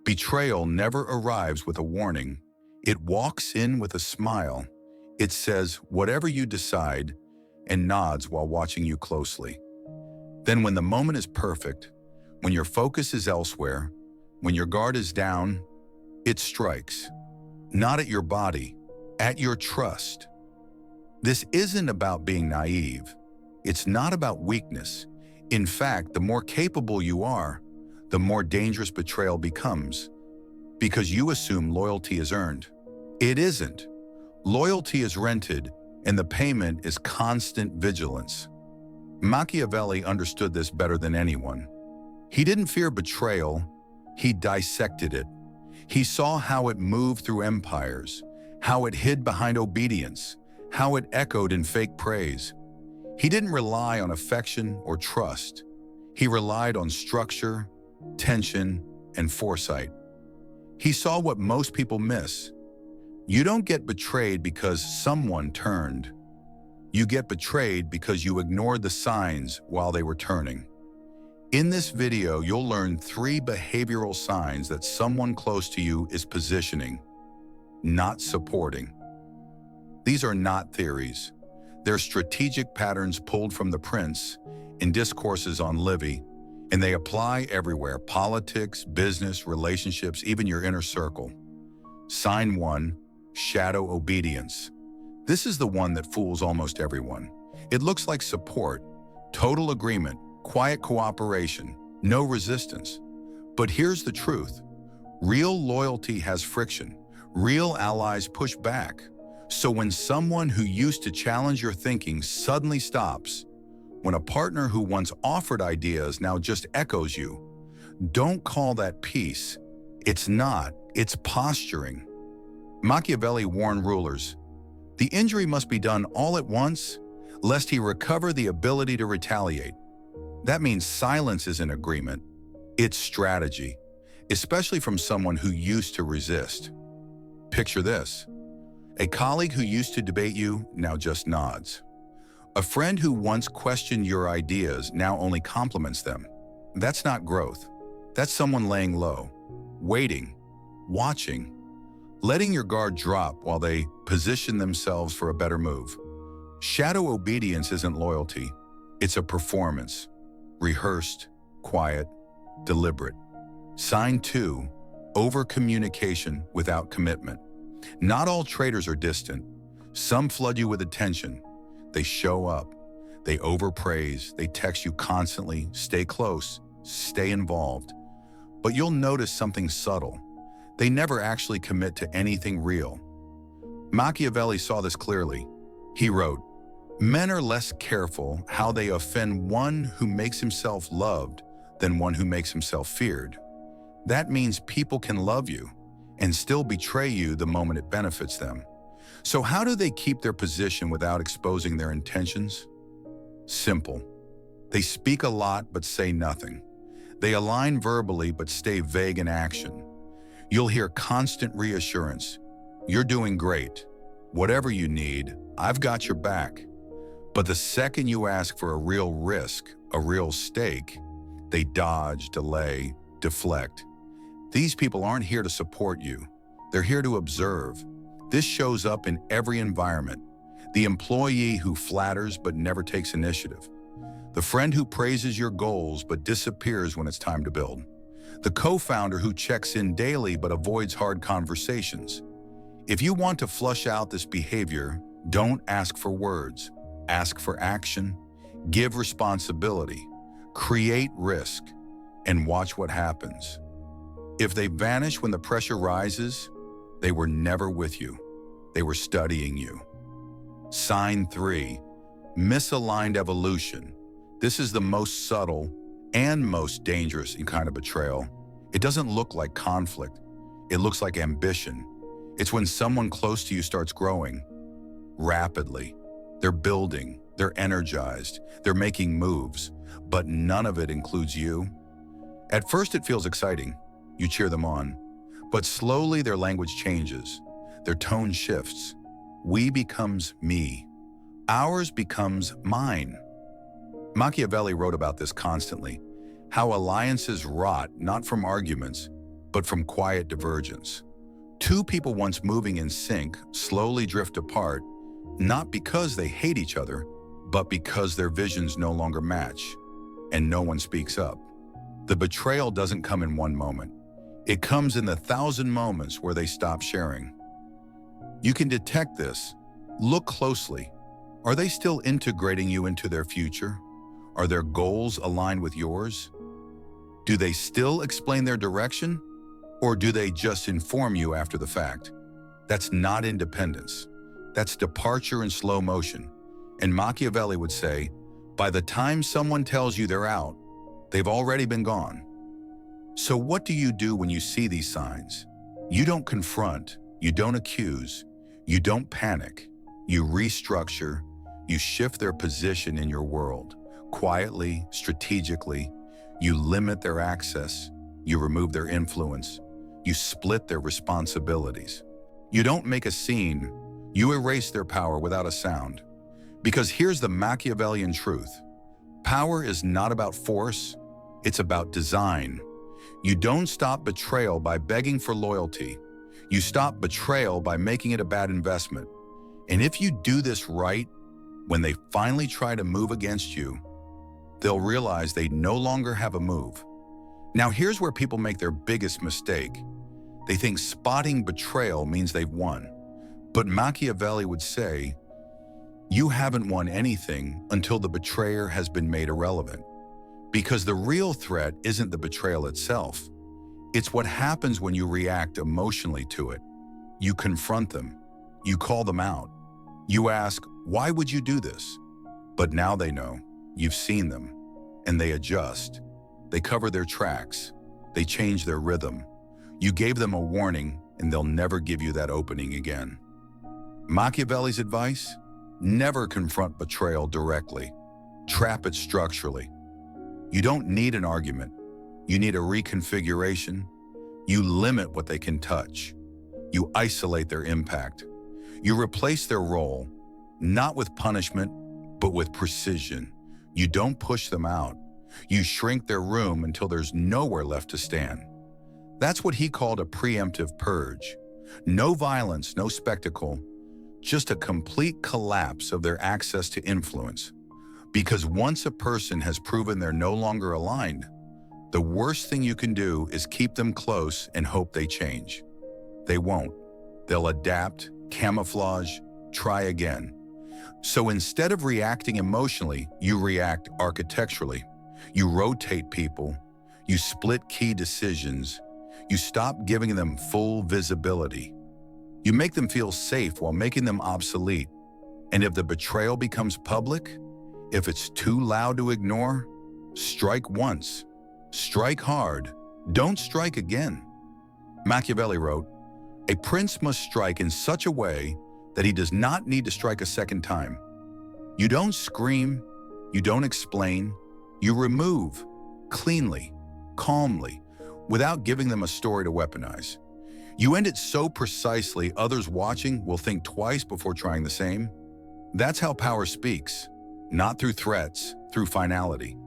Betrayal never arrives with a warning. It walks in with a smile. It says, "Whatever you decide," and nods while watching you closely. Then when the moment is perfect, when your focus is elsewhere, when your guard is down, it strikes. Not at your body, at your trust. This isn't about being naive. It's not about weakness. In fact, the more capable you are, the more dangerous betrayal becomes, because you assume loyalty is earned. It isn't. Loyalty is rented, and the payment is constant vigilance. Machiavelli understood this better than anyone. He didn't fear betrayal, he dissected it. He saw how it moved through empires, how it hid behind obedience, how it echoed in fake praise. He didn't rely on affection or trust. He relied on structure, tension, and foresight. He saw what most people miss. You don't get betrayed because someone turned. You get betrayed because you ignored the signs while they were turning. In this video, you'll learn 3 behavioral signs that someone close to you is positioning, not supporting. These are not theories. They're strategic patterns pulled from the Prince and Discourses on Livy, and they apply everywhere: politics, business, relationships, even your inner circle. Sign 1, shadow obedience. This is the one that fools almost everyone. It looks like support, total agreement, quiet cooperation, no resistance. But here's the truth. Real loyalty has friction. Real allies push back. So when someone who used to challenge your thinking suddenly stops, when a partner who once offered ideas now just echoes you, don't call that peace. It's not. It's posturing. Machiavelli warned rulers, the injury must be done all at once, lest he recover the ability to retaliate. That means silence isn't agreement. It's strategy, especially from someone who used to resist. Picture this. A colleague who used to debate you now just nods. A friend who once questioned your ideas now only compliments them. That's not growth. That's someone laying low, waiting, watching, letting your guard drop while they position themselves for a better move. Shadow obedience isn't loyalty. It's a performance. Rehearsed, quiet, deliberate. Sign 2, over-communication without commitment. Not all traitors are distant. Some flood you with attention. They show up. They overpraise. They text you constantly. Stay close. Stay involved. But you'll notice something subtle. They never actually commit to anything real. Machiavelli saw this clearly. He wrote, "Men are less careful how they offend one who makes himself loved than one who makes himself feared." That means people can love you and still betray you the moment it benefits them. So how do they keep their position without exposing their intentions? Simple. They speak a lot but say nothing. They align verbally but stay vague in action. You'll hear constant reassurance. You're doing great. Whatever you need, I've got your back. But the second you ask for a real risk, a real stake, they dodge, delay, deflect. These people aren't here to support you. They're here to observe. This shows up in every environment. The employee who flatters but never takes initiative. The friend who praises your goals but disappears when it's time to build. The co-founder who checks in daily but avoids hard conversations. If you want to flush out this behavior, don't ask for words. Ask for action. Give responsibility. Create risk. And watch what happens. If they vanish when the pressure rises, they were never with you. They were studying you. Sign 3, misaligned evolution. This is the most subtle and most dangerous in kind of betrayal. It doesn't look like conflict. It looks like ambition. It's when someone close to you starts growing rapidly. They're building, they're energized, they're making moves, but none of it includes you. At first it feels exciting. You cheer them on. But slowly their language changes. Their tone shifts. We becomes me. Ours becomes mine. Machiavelli wrote about this constantly. How alliances rot not from arguments, but from quiet divergence. Two people once moving in sync slowly drift apart, not because they hate each other, but because their visions no longer match, and no one speaks up. The betrayal doesn't come in one moment. It comes in the 1,000 moments where they stop sharing. You can detect this. Look closely. Are they still integrating you into their future? Are their goals aligned with yours? Do they still explain their direction? Or do they just inform you after the fact? That's not independence. That's departure in slow motion. And Machiavelli would say, by the time someone tells you they're out, they've already been gone. So what do you do when you see these signs? You don't confront, you don't accuse, you don't panic. You restructure, you shift their position in your world. Quietly, strategically, you limit their access, you remove their influence, you split their responsibilities. You don't make a scene, you erase their power without a sound. Because here's the Machiavellian truth. Power is not about force, it's about design. You don't stop betrayal by begging for loyalty. You stop betrayal by making it a bad investment. And if you do this right, when they finally try to move against you, they'll realize they no longer have a move. Now here's where people make their biggest mistake. They think spotting betrayal means they've won. But Machiavelli would say, you haven't won anything until the betrayer has been made irrelevant. Because the real threat isn't the betrayal itself. It's what happens when you react emotionally to it. You confront them. You call them out. You ask, why would you do this? But now they know. You've seen them. And they adjust. They cover their tracks. They change their rhythm. You gave them a warning, and they'll never give you that opening again. Machiavelli's advice? Never confront betrayal directly. Trap it structurally. You don't need an argument. You need a reconfiguration. You limit what they can touch. You isolate their impact. You replace their role, not with punishment, but with precision. You don't push them out. You shrink their room until there's nowhere left to stand. That's what he called a preemptive purge. No violence, no spectacle, just a complete collapse of their access to influence. Because once a person has proven they're no longer aligned, the worst thing you can do is keep them close and hope they change. They won't. They'll adapt, camouflage, try again. So instead of reacting emotionally, you react architecturally. You rotate people. You split key decisions. You stop giving them full visibility. You make them feel safe while making them obsolete. And if the betrayal becomes public, if it's too loud to ignore, strike once. Strike hard. Don't strike again. Machiavelli wrote, "A prince must strike in such a way that he does not need to strike a second time." You don't scream. You don't explain. You remove cleanly, calmly, without giving them a story to weaponize. You end it so precisely others watching will think twice before trying the same. That's how power speaks, not through threats, through finality.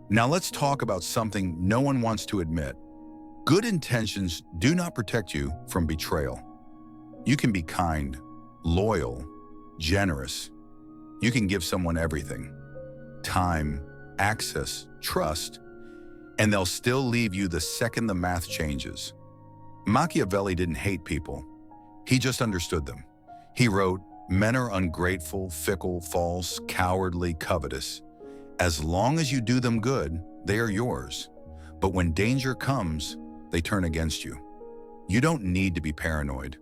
Now let's talk about something no one wants to admit. Good intentions do not protect you from betrayal. You can be kind, loyal, generous. You can give someone everything, time, access, trust, and they'll still leave you the second the math changes. Machiavelli didn't hate people. He just understood them. He wrote, "Men are ungrateful, fickle, false, cowardly, covetous. As long as you do them good, they are yours. But when danger comes, they turn against you." You don't need to be paranoid,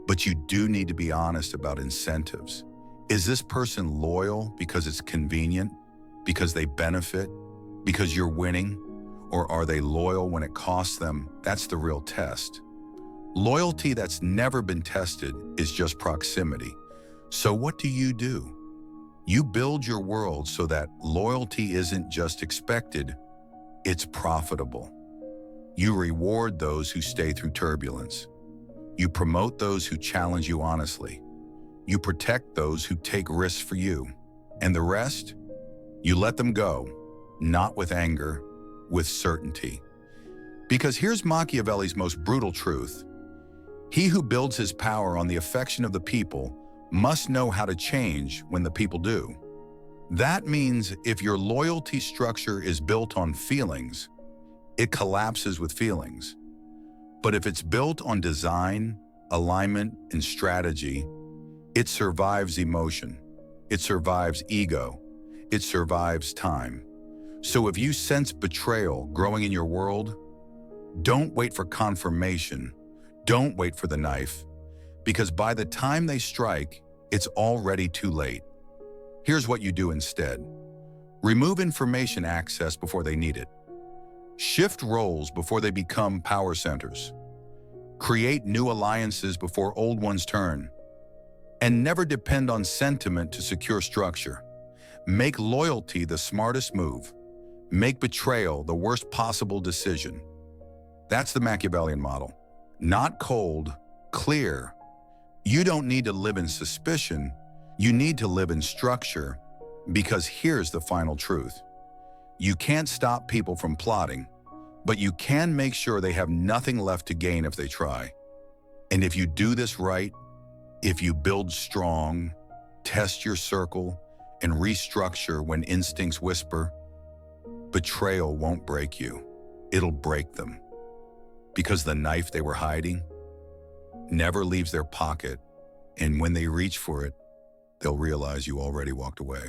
but you do need to be honest about incentives. Is this person loyal because it's convenient, because they benefit, because you're winning? Or are they loyal when it costs them? That's the real test. Loyalty that's never been tested is just proximity. So what do? You build your world so that loyalty isn't just expected, it's profitable. You reward those who stay through turbulence. You promote those who challenge you honestly. You protect those who take risks for you. And the rest? You let them go, not with anger, with certainty. Because here's Machiavelli's most brutal truth. He who builds his power on the affection of the people must know how to change when the people do. That means if your loyalty structure is built on feelings, it collapses with feelings. But if it's built on design, alignment, and strategy, it survives emotion. It survives ego. It survives time. So if you sense betrayal growing in your world, don't wait for confirmation. Don't wait for the knife, because by the time they strike, it's already too late. Here's what you do instead. Remove information access before they need it. Shift roles before they become power centers. Create new alliances before old ones turn. And never depend on sentiment to secure structure. Make loyalty the smartest move. Make betrayal the worst possible decision. That's the Machiavellian model. Not cold, clear. You don't need to live in suspicion. You need to live in structure, because here's the final truth. You can't stop people from plotting, but you can make sure they have nothing left to gain if they try. And if you do this right, if you build strong, test your circle, and restructure when instincts whisper, betrayal won't break you. It'll break them. Because the knife they were hiding never leaves their pocket, and when they reach for it, they'll realize you already walked away.